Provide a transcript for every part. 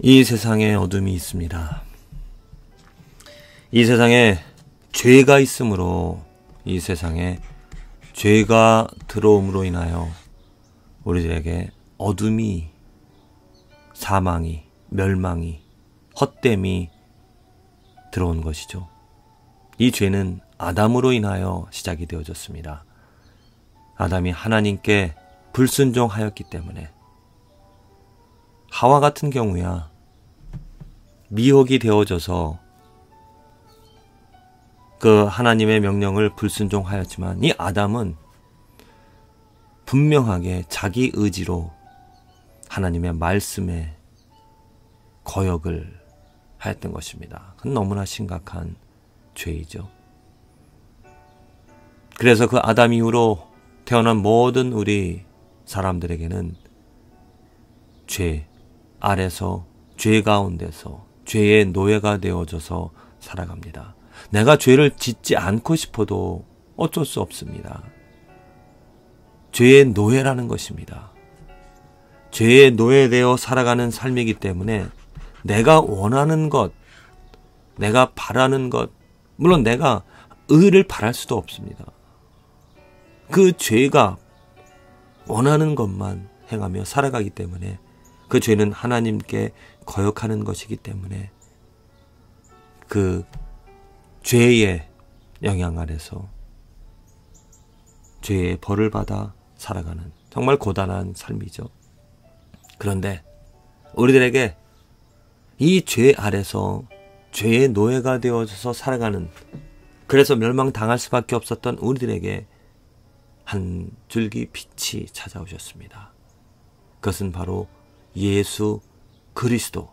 이 세상에 어둠이 있습니다. 이 세상에 죄가 있으므로 이 세상에 죄가 들어옴으로 인하여 우리들에게 어둠이, 사망이, 멸망이, 헛됨이 들어온 것이죠. 이 죄는 아담으로 인하여 시작이 되어졌습니다. 아담이 하나님께 불순종하였기 때문에 하와 같은 경우야 미혹이 되어져서 그 하나님의 명령을 불순종하였지만 이 아담은 분명하게 자기 의지로 하나님의 말씀에 거역을 하였던 것입니다. 그건 너무나 심각한 죄이죠. 그래서 그 아담 이후로 태어난 모든 우리 사람들에게는 죄 아래서, 죄 가운데서 죄의 노예가 되어져서 살아갑니다. 내가 죄를 짓지 않고 싶어도 어쩔 수 없습니다. 죄의 노예라는 것입니다. 죄의 노예되어 살아가는 삶이기 때문에 내가 원하는 것, 내가 바라는 것, 물론 내가 의를 바랄 수도 없습니다. 그 죄가 원하는 것만 행하며 살아가기 때문에 그 죄는 하나님께 거역하는 것이기 때문에 그 죄의 영향 아래서 죄의 벌을 받아 살아가는 정말 고단한 삶이죠. 그런데 우리들에게 이 죄 아래서 죄의 노예가 되어져서 살아가는, 그래서 멸망당할 수밖에 없었던 우리들에게 한 줄기 빛이 찾아오셨습니다. 그것은 바로 예수 그리스도,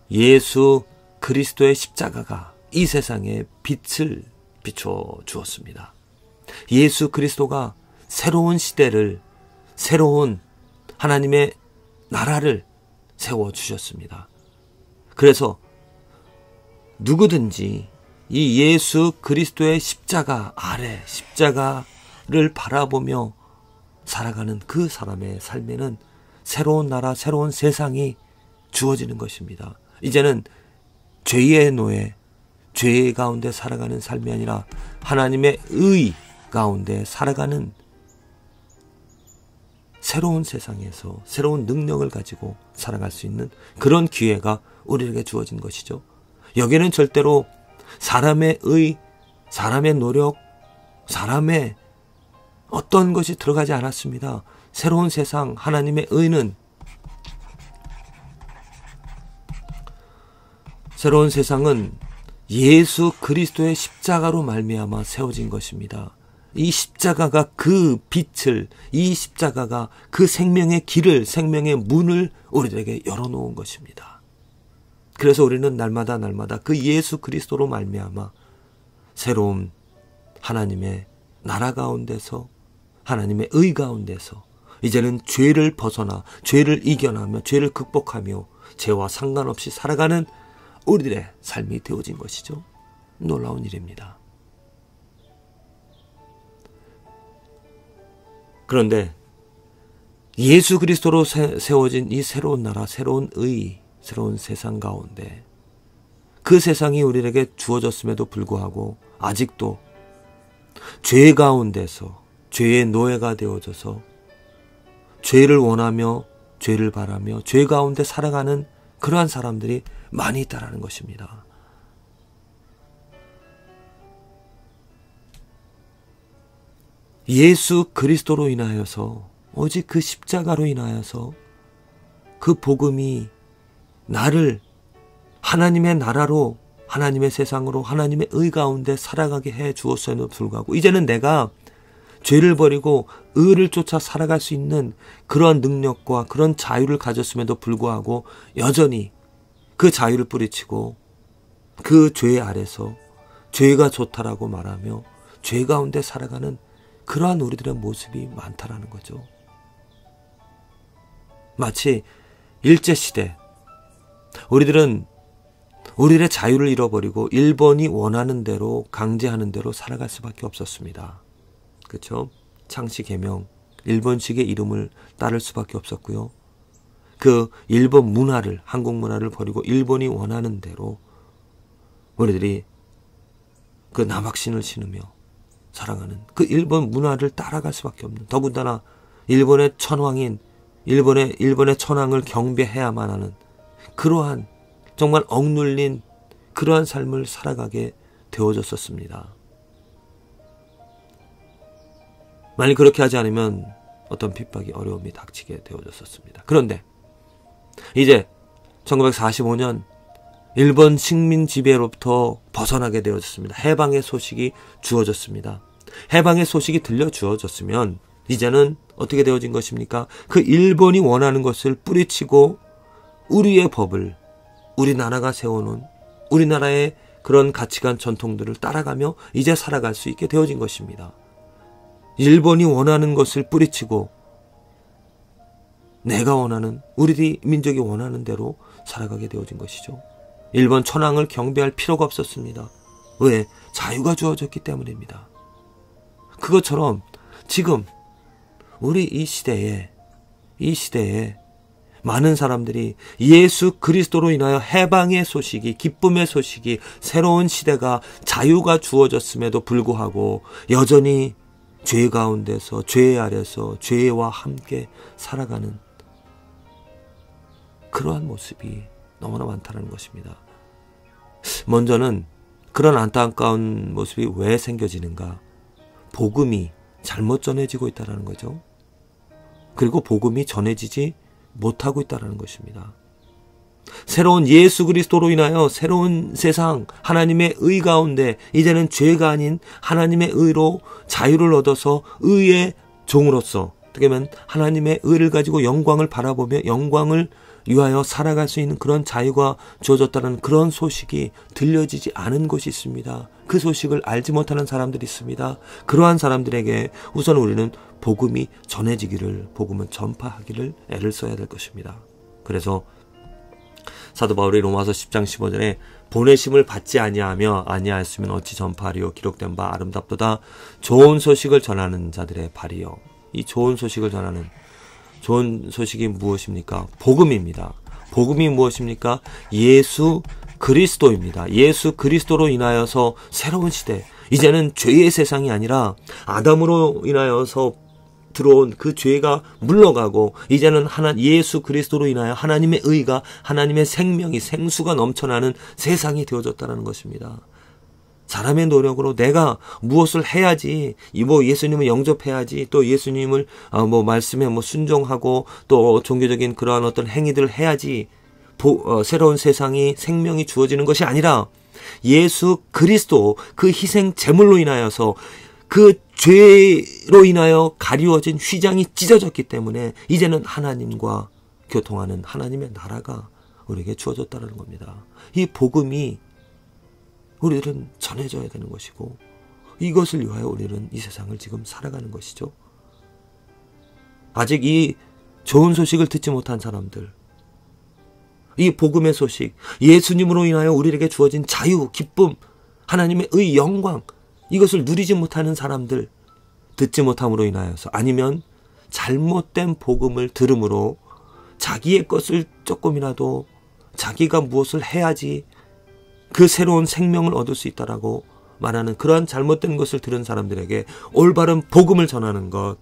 예수 그리스도의 십자가가 이 세상에 빛을 비춰 주었습니다. 예수 그리스도가 새로운 시대를, 새로운 하나님의 나라를 세워주셨습니다. 그래서 누구든지 이 예수 그리스도의 십자가 아래, 십자가를 바라보며 살아가는 그 사람의 삶에는 새로운 나라, 새로운 세상이 주어지는 것입니다. 이제는 죄의 노예, 죄 가운데 살아가는 삶이 아니라 하나님의 의 가운데 살아가는 새로운 세상에서 새로운 능력을 가지고 살아갈 수 있는 그런 기회가 우리에게 주어진 것이죠. 여기에는 절대로 사람의 의, 사람의 노력, 사람의 어떤 것이 들어가지 않았습니다. 새로운 세상, 하나님의 의는, 새로운 세상은 예수 그리스도의 십자가로 말미암아 세워진 것입니다. 이 십자가가 그 빛을, 이 십자가가 그 생명의 길을, 생명의 문을 우리들에게 열어놓은 것입니다. 그래서 우리는 날마다 그 예수 그리스도로 말미암아 새로운 하나님의 나라 가운데서, 하나님의 의 가운데서 이제는 죄를 벗어나, 죄를 이겨나며, 죄를 극복하며 죄와 상관없이 살아가는 우리들의 삶이 되어진 것이죠. 놀라운 일입니다. 그런데 예수 그리스도로 세워진 이 새로운 나라, 새로운 의, 새로운 세상 가운데 그 세상이 우리에게 주어졌음에도 불구하고 아직도 죄 가운데서 죄의 노예가 되어져서 죄를 원하며 죄를 바라며 죄 가운데 살아가는 그러한 사람들이 많이 있다라는 것입니다. 예수 그리스도로 인하여서, 오직 그 십자가로 인하여서 그 복음이 나를 하나님의 나라로, 하나님의 세상으로, 하나님의 의 가운데 살아가게 해 주었음에도 불구하고 이제는 내가 죄를 버리고 의를 쫓아 살아갈 수 있는 그런 능력과 그런 자유를 가졌음에도 불구하고 여전히 그 자유를 뿌리치고 그 죄 아래서 죄가 좋다라고 말하며 죄 가운데 살아가는 그러한 우리들의 모습이 많다라는 거죠. 마치 일제시대 우리들은 우리의 자유를 잃어버리고 일본이 원하는 대로, 강제하는 대로 살아갈 수밖에 없었습니다. 그렇죠? 창씨 계명, 일본식의 이름을 따를 수밖에 없었고요. 그 일본 문화를, 한국 문화를 버리고 일본이 원하는 대로 우리들이 그 남학신을 신으며 살아가는 그 일본 문화를 따라갈 수밖에 없는, 더군다나 일본의 천황인, 일본의 천황을 경배해야만 하는 그러한 정말 억눌린 그러한 삶을 살아가게 되어졌었습니다. 만일 그렇게 하지 않으면 어떤 핍박이, 어려움이 닥치게 되어졌었습니다. 그런데 이제 1945년 일본 식민 지배로부터 벗어나게 되어졌습니다. 해방의 소식이 주어졌습니다. 해방의 소식이 들려주어졌으면 이제는 어떻게 되어진 것입니까? 그 일본이 원하는 것을 뿌리치고 우리의 법을, 우리나라가 세워놓은 우리나라의 그런 가치관 전통들을 따라가며 이제 살아갈 수 있게 되어진 것입니다. 일본이 원하는 것을 뿌리치고 내가 원하는, 우리 민족이 원하는 대로 살아가게 되어진 것이죠. 일본 천황을 경배할 필요가 없었습니다. 왜? 자유가 주어졌기 때문입니다. 그것처럼 지금 우리 이 시대에 많은 사람들이 예수 그리스도로 인하여 해방의 소식이, 기쁨의 소식이, 새로운 시대가, 자유가 주어졌음에도 불구하고 여전히 죄 가운데서, 죄 아래서, 죄와 함께 살아가는 그러한 모습이 너무나 많다는 것입니다. 먼저는 그런 안타까운 모습이 왜 생겨지는가? 복음이 잘못 전해지고 있다는 거죠. 그리고 복음이 전해지지 못하고 있다는 것입니다. 새로운 예수 그리스도로 인하여 새로운 세상, 하나님의 의 가운데 이제는 죄가 아닌 하나님의 의로 자유를 얻어서 의의 종으로서, 어떻게 보면 하나님의 의를 가지고 영광을 바라보며 영광을 위하여 살아갈 수 있는 그런 자유가 주어졌다는 그런 소식이 들려지지 않은 곳이 있습니다. 그 소식을 알지 못하는 사람들이 있습니다. 그러한 사람들에게 우선 우리는 복음이 전해지기를, 복음은 전파하기를 애를 써야 될 것입니다. 그래서 사도 바울이 로마서 10장 15절에 보내심을 받지 아니하였으면 어찌 전파하리요, 기록된 바 아름답도다 좋은 소식을 전하는 자들의 발이요. 이 좋은 소식을 전하는, 좋은 소식이 무엇입니까? 복음입니다. 복음이 무엇입니까? 예수 그리스도입니다. 예수 그리스도로 인하여서 새로운 시대, 이제는 죄의 세상이 아니라 아담으로 인하여서 들어온 그 죄가 물러가고 이제는 예수 그리스도로 인하여 하나님의 의가, 하나님의 생명이, 생수가 넘쳐나는 세상이 되어졌다는 것입니다. 사람의 노력으로 내가 무엇을 해야지, 예수님을 영접해야지, 또 예수님을 말씀에 순종하고 또 종교적인 그러한 어떤 행위들을 해야지 새로운 세상이, 생명이 주어지는 것이 아니라 예수 그리스도 그 희생 제물로 인하여서 그 죄로 인하여 가리워진 휘장이 찢어졌기 때문에 이제는 하나님과 교통하는 하나님의 나라가 우리에게 주어졌다는 겁니다. 이 복음이 우리들은 전해져야 되는 것이고, 이것을 위하여 우리는 이 세상을 지금 살아가는 것이죠. 아직 이 좋은 소식을 듣지 못한 사람들, 이 복음의 소식, 예수님으로 인하여 우리에게 주어진 자유, 기쁨, 하나님의 의, 영광, 이것을 누리지 못하는 사람들, 듣지 못함으로 인하여서, 아니면 잘못된 복음을 들음으로 자기의 것을 조금이라도, 자기가 무엇을 해야지 그 새로운 생명을 얻을 수 있다라고 말하는 그러한 잘못된 것을 들은 사람들에게 올바른 복음을 전하는 것,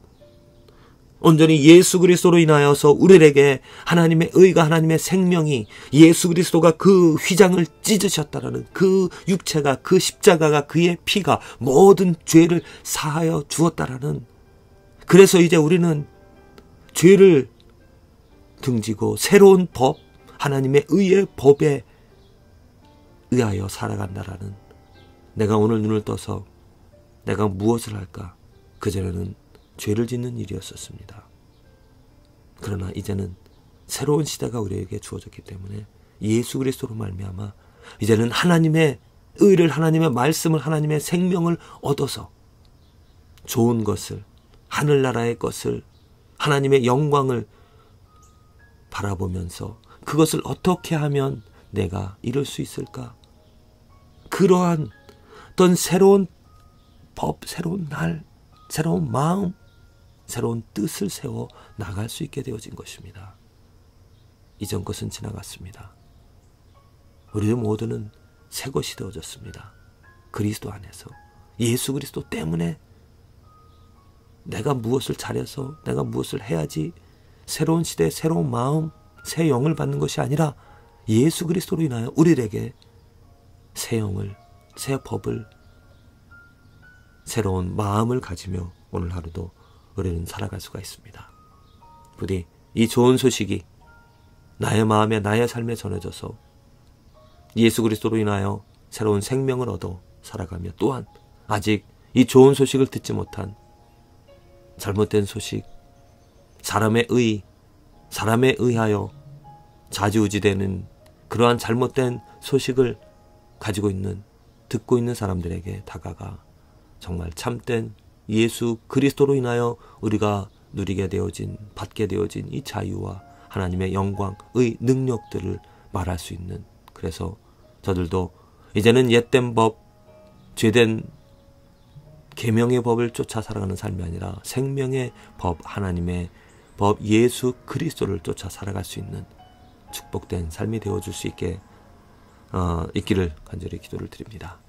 온전히 예수 그리스도로 인하여서 우리에게 하나님의 의가, 하나님의 생명이, 예수 그리스도가 그 휘장을 찢으셨다라는 그 육체가, 그 십자가가, 그의 피가 모든 죄를 사하여 주었다라는, 그래서 이제 우리는 죄를 등지고 새로운 법, 하나님의 의의 법에 의하여 살아간다라는, 내가 오늘 눈을 떠서 내가 무엇을 할까? 그전에는 죄를 짓는 일이었었습니다. 그러나 이제는 새로운 시대가 우리에게 주어졌기 때문에 예수 그리스도로 말미암아 이제는 하나님의 의를, 하나님의 말씀을, 하나님의 생명을 얻어서 좋은 것을, 하늘나라의 것을, 하나님의 영광을 바라보면서 그것을 어떻게 하면 내가 이룰 수 있을까? 그러한 어떤 새로운 법, 새로운 날, 새로운 마음, 새로운 뜻을 세워 나갈 수 있게 되어진 것입니다. 이전 것은 지나갔습니다. 우리 모두는 새 것이 되어졌습니다. 그리스도 안에서. 예수 그리스도 때문에 내가 무엇을 잘해서 내가 무엇을 해야지 새로운 시대, 새로운 마음, 새 영을 받는 것이 아니라 예수 그리스도로 인하여 우리에게 새 영을, 새 법을, 새로운 마음을 가지며 오늘 하루도 우리는 살아갈 수가 있습니다. 부디 이 좋은 소식이 나의 마음에 나의 삶에 전해져서 예수 그리스도로 인하여 새로운 생명을 얻어 살아가며 또한 아직 이 좋은 소식을 듣지 못한 잘못된 소식, 사람에 의하여 좌지우지되는 그러한 잘못된 소식을 가지고 있는, 듣고 있는 사람들에게 다가가 정말 참된 예수 그리스도로 인하여 우리가 누리게 되어진, 받게 되어진 이 자유와 하나님의 영광의 능력들을 말할 수 있는, 그래서 저들도 이제는 옛된 법, 죄된 계명의 법을 쫓아 살아가는 삶이 아니라 생명의 법, 하나님의 법, 예수 그리스도를 쫓아 살아갈 수 있는 축복된 삶이 되어줄 수 있게 있기를 간절히 기도를 드립니다.